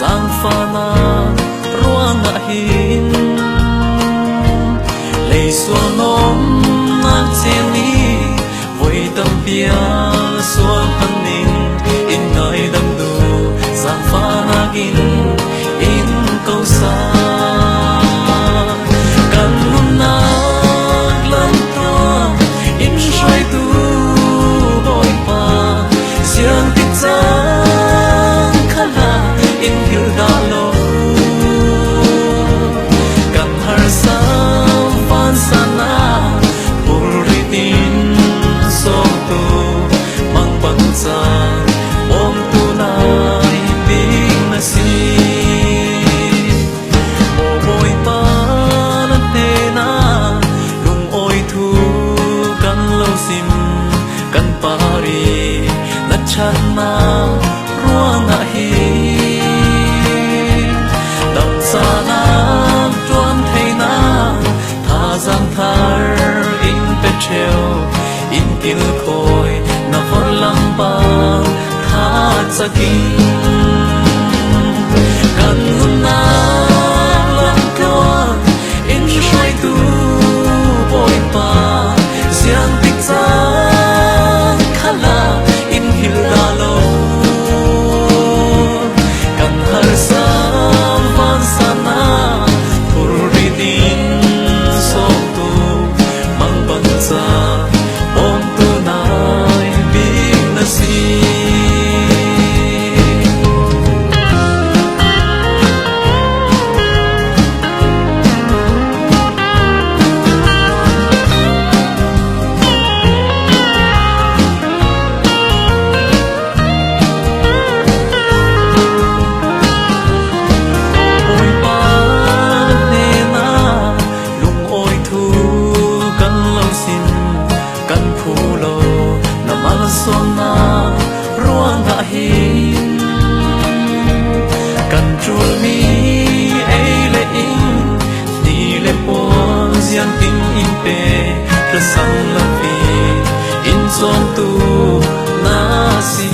sang pha na ruang ngã hin lệ xua nôm nát chen ni vui tâm bia xua tâm nín in nơi đâm đu sang pha na gin in câu sa cần luôn nát lần tua in xoay tu bội pa riêng tích giang khala in hiu da lo cần har sam van sana puri tin so tu mang bang sa om tu nai ding na si mo boy pa na te na lung oi thu kan lo sim kan pari na chan na ruang a hi dam sa na tuan thei na tha giang thar in pe treo in til khoi na vor lam ba tha chakin kan hun na lam tuan in shai tu boy pa siang tik chang khala in hil da lo kan har sam van sana puri din so tu mang ban sa om tu nai bin na si sona ruang ngã hin cần chua mi ấy lệ in ni lệ po zian tin in pe ra sang la phi in son tu na si